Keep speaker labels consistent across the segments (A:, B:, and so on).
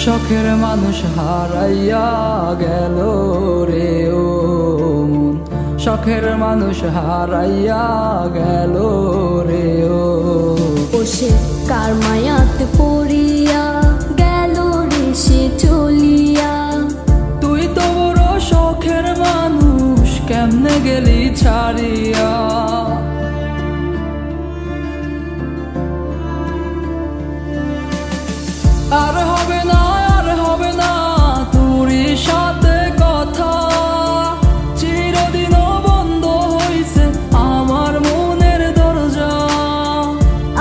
A: শখের মানুষ হারাইয়া গেল রে ও মন, শখের মানুষ হারাইয়া গেল রে ও।
B: সে কার মায়াতে পড়িয়া গেল রে সে চলিয়া।
A: তুই তো বড় শখের মানুষ, কেমনে গেলি ছাড়িয়া। আর হবে না, আর হবে না তোরই সাথে কথা, চিরদিনও বন্ধ হইছে আমার মনের দরজা।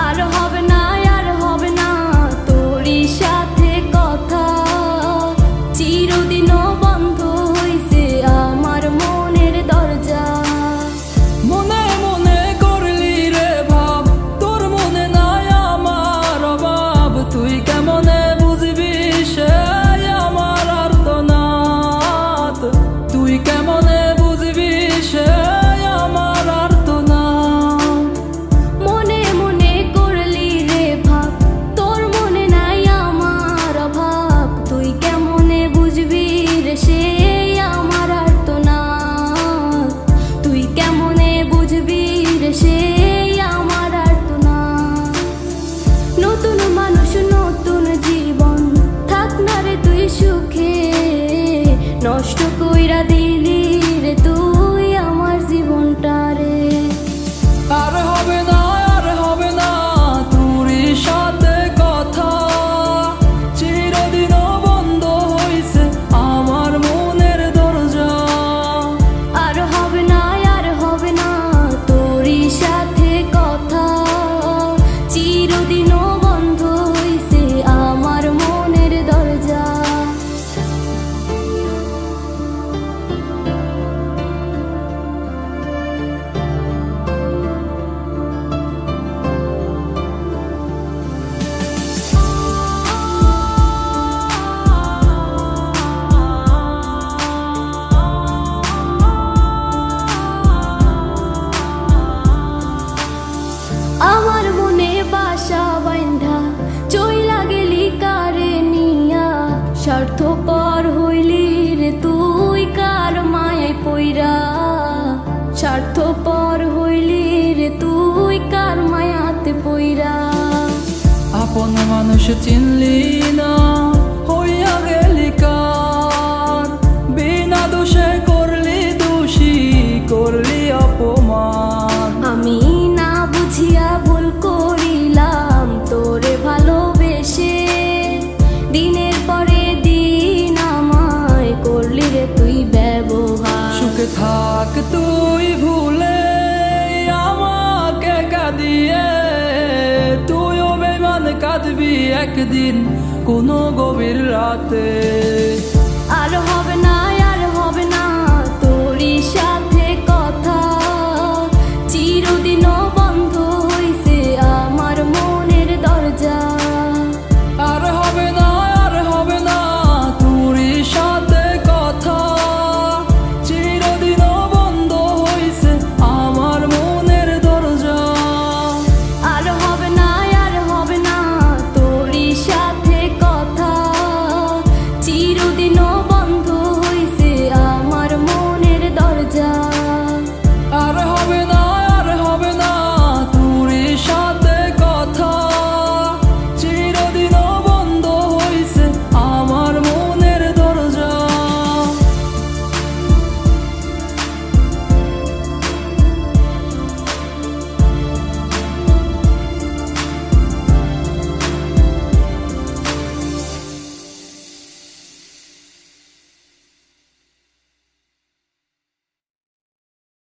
B: আর হবে না, আর হবে না তোরই সাথে কথা, চিরদিনও বন্ধ হইছে আমার মনের দরজা।
A: মনে মনে করলি রে ভাব, তোর মনে নাই আমার অভাব। তুই কেমনে বুঝবি সে আমার আর্তনাদ, তুই কেমনে বুঝবি সে আমার আর্তনাদ।
B: মনে মনে করলি রে ভাব, তোর মনে নাই আমার অভাব। তুই কেমনে বুঝবি রে সে আমার আর্তনাদ, তুই কেমনে বুঝবি রে সে আমার আর্তনাদ। নতুন মানুষ নতুন জীবন, থাক না রে তুই সুখে, নষ্ট কইরা দিলি রে তুই আমার জীবনটা রে।
A: আর হবে না, আর হবে না তোরই সাথে কথা, চিরদিনও বন্ধ হইছে আমার মনের দরজা।
B: আর হবে না, আর হবে না তোরই সাথে কথা, চিরদিনও বন্ধ হইছে আমার মনের দরজা। আমার মনে বাসা বাইন্ধা চইলা গেলি কারে নিয়া, স্বার্থপর হইলি রে তুই কার মায়ায় পইরা। স্বার্থপর হইলি রে তুই কার মায়াতে পইরা।
A: আপন মানুষ চিনলি না, হইয়া গেলি কার। বিনা দোষে করলি দোষী, করলি অপমান।
B: আমি না বুঝিয়া ভুল করিলাম তোরে ভালোবেসে, দিনের পরে দিন আমায় করলি রে তুই ব্যবহার।
A: সুখে থাক তুই ভুলে আমাকে কাঁদিয়ে, তুইও বেমান কাঁদবি একদিন কোনো গভীর রাতে।